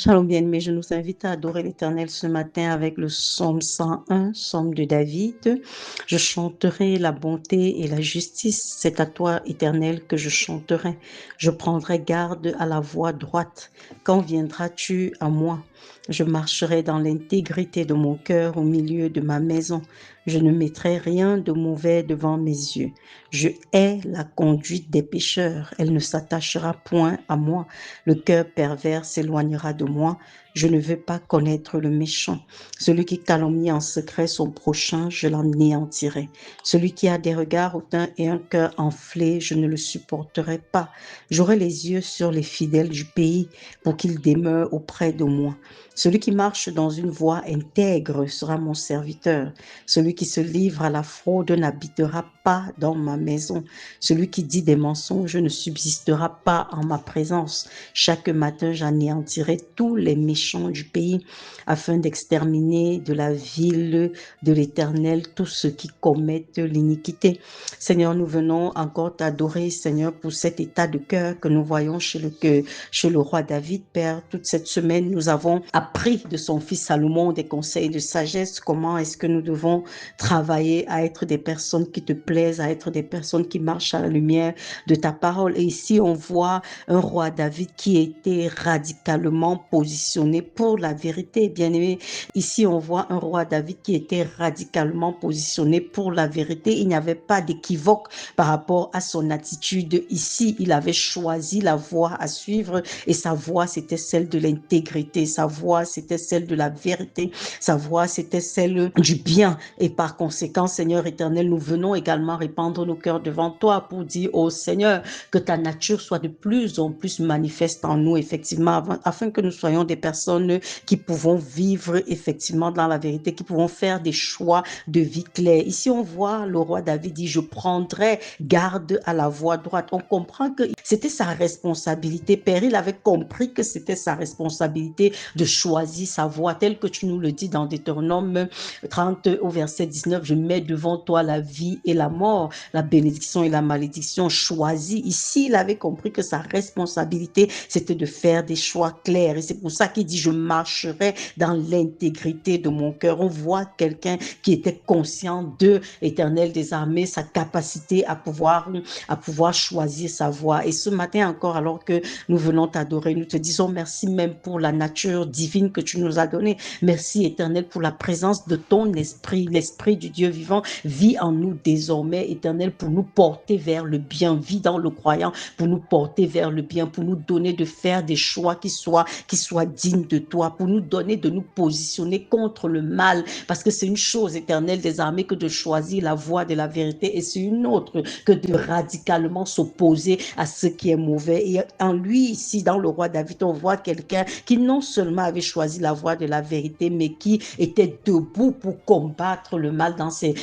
Shalom bien-aimés, je nous invite à adorer l'Éternel ce matin avec le psaume 101, psaume de David. Je chanterai la bonté et la justice, c'est à toi, Éternel, que je chanterai. Je prendrai garde à la voie droite. Quand viendras-tu à moi? Je marcherai dans l'intégrité de mon cœur au milieu de ma maison. Je ne mettrai rien de mauvais devant mes yeux. Je hais la conduite des pécheurs, elle ne s'attachera point à moi. Le cœur pervers s'éloignera de moi. Je ne veux pas connaître le méchant. Celui qui calomnie en secret son prochain, je l'anéantirai. Celui qui a des regards hautains et un cœur enflé, je ne le supporterai pas. J'aurai les yeux sur les fidèles du pays pour qu'ils demeurent auprès de moi. Celui qui marche dans une voie intègre sera mon serviteur. Celui qui se livre à la fraude n'habitera pas dans ma maison. Celui qui dit des mensonges ne subsistera pas en ma présence. Chaque matin, j'anéantirai tous les méchants du pays afin d'exterminer de la ville de l'Éternel tous ceux qui commettent l'iniquité. Seigneur, nous venons encore t'adorer, Seigneur, pour cet état de cœur que nous voyons chez le roi David, Père. Toute cette semaine, nous avons appris de son fils Salomon des conseils de sagesse. Comment est-ce que nous devons travailler à être des personnes qui te plaisent, à être des personnes qui marchent à la lumière de ta parole. Et ici, on voit un roi David qui était radicalement positionné pour la vérité, bien-aimé. Ici, on voit un roi David qui était radicalement positionné pour la vérité. Il n'y avait pas d'équivoque par rapport à son attitude. Ici, il avait choisi la voie à suivre et sa voie, c'était celle de l'intégrité. Sa voie, c'était celle de la vérité. Sa voie, c'était celle du bien. Et par conséquent, Seigneur éternel, nous venons également répandre nos cœurs devant toi pour dire, oh Seigneur, que ta nature soit de plus en plus manifeste en nous, effectivement, afin que nous soyons des personnes qui pouvons vivre effectivement dans la vérité, qui pouvons faire des choix de vie clairs. Ici, on voit le roi David dit, je prendrai garde à la voie droite. On comprend que c'était sa responsabilité. Père, il avait compris que c'était sa responsabilité de choisir sa voie, telle que tu nous le dis dans Deutéronome 30 au verset 19, je mets devant toi la vie et la mort, la bénédiction et la malédiction. Choisis. Ici, il avait compris que sa responsabilité, c'était de faire des choix clairs. Et c'est pour ça qu'il dit, je marcherai dans l'intégrité de mon cœur. On voit quelqu'un qui était conscient de l'Éternel des armées, sa capacité à pouvoir choisir sa voie. Et ce matin encore, alors que nous venons t'adorer, nous te disons merci même pour la nature divine que tu nous as donnée. Merci éternel pour la présence de ton esprit. L'esprit du Dieu vivant vit en nous désormais, éternel, pour nous porter vers le bien. Vit dans le croyant pour nous porter vers le bien, pour nous donner de faire des choix qui soient dignes de toi, pour nous donner de nous positionner contre le mal. Parce que c'est une chose, éternel des armées, que de choisir la voie de la vérité, et c'est une autre que de radicalement s'opposer à ce qui est mauvais. Et en lui, ici, dans le roi David, on voit quelqu'un qui non seulement avait choisi la voie de la vérité, mais qui était debout pour combattre le mal dans ses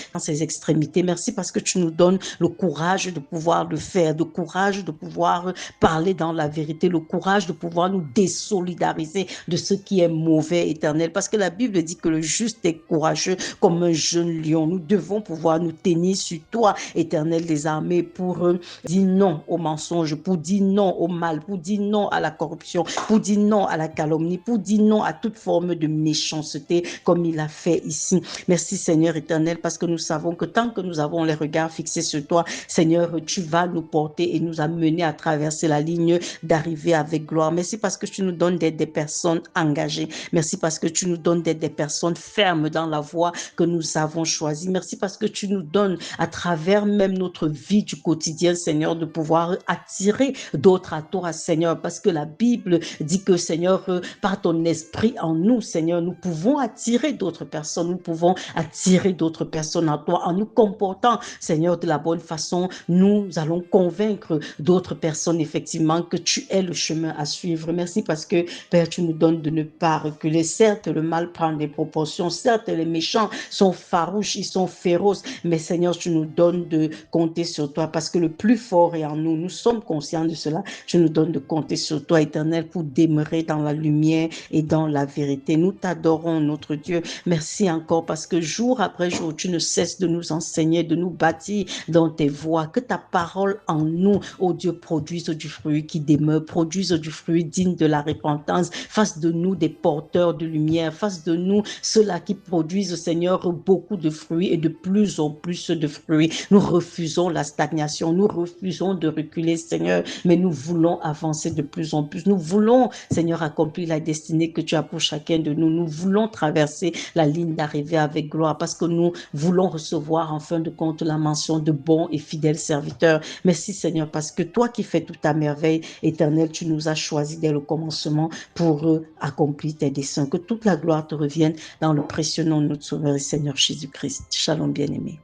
extrémités. Merci parce que tu nous donnes le courage de pouvoir le faire, le courage de pouvoir parler dans la vérité, le courage de pouvoir nous désolidariser de ce qui est mauvais, éternel. Parce que la Bible dit que le juste est courageux comme un jeune lion. Nous devons pouvoir nous tenir sur toi, éternel des armées, pour dire non au mensonge, pour dire non au mal, pour dire non à la corruption, pour dire non à la calomnie, pour dire non à toute forme de méchanceté comme il a fait ici. Merci Seigneur éternel, parce que nous savons que tant que nous avons les regards fixés sur toi, Seigneur, tu vas nous porter et nous amener à traverser la ligne d'arrivée avec gloire. Merci parce que tu nous donnes des personnes engagées. Merci parce que tu nous donnes des personnes fermes dans la voie que nous avons choisie. Merci parce que tu nous donnes à travers même notre vie du quotidien, Seigneur, de pouvoir attirer d'autres à toi, Seigneur, parce que la Bible dit que, Seigneur, par ton esprit en nous, Seigneur, nous pouvons attirer d'autres personnes, nous pouvons attirer d'autres personnes à toi. En nous comportant, Seigneur, de la bonne façon, nous allons convaincre d'autres personnes, effectivement, que tu es le chemin à suivre. Merci parce que, Père, tu nous donnes de ne pas reculer. Certes, le mal prend des proportions. Certes, les méchants sont farouches, ils sont féroces. Mais, Seigneur, tu nous donnes de compter sur toi parce que le plus fort est en nous. Nous sommes conscients de cela. Tu nous donnes de compter sur toi, éternel, pour demeurer dans la lumière et dans la vérité. Nous t'adorons, notre Dieu. Merci encore parce que jour après jour, tu ne cesses de nous enseigner, de nous nous bâtir dans tes voies, que ta parole en nous, oh Dieu, produise du fruit qui demeure, produise du fruit digne de la repentance, fasse de nous des porteurs de lumière, fasse de nous ceux-là qui produisent, Seigneur, beaucoup de fruits et de plus en plus de fruits. Nous refusons la stagnation, nous refusons de reculer, Seigneur, mais nous voulons avancer de plus en plus. Nous voulons, Seigneur, accomplir la destinée que tu as pour chacun de nous. Nous voulons traverser la ligne d'arrivée avec gloire parce que nous voulons recevoir en fin de compte la mention de bons et fidèles serviteurs. Merci, Seigneur, parce que toi qui fais toute ta merveille éternelle, tu nous as choisis dès le commencement pour accomplir tes desseins. Que toute la gloire te revienne dans le précieux nom de notre Sauveur et Seigneur Jésus-Christ. Shalom, bien-aimé.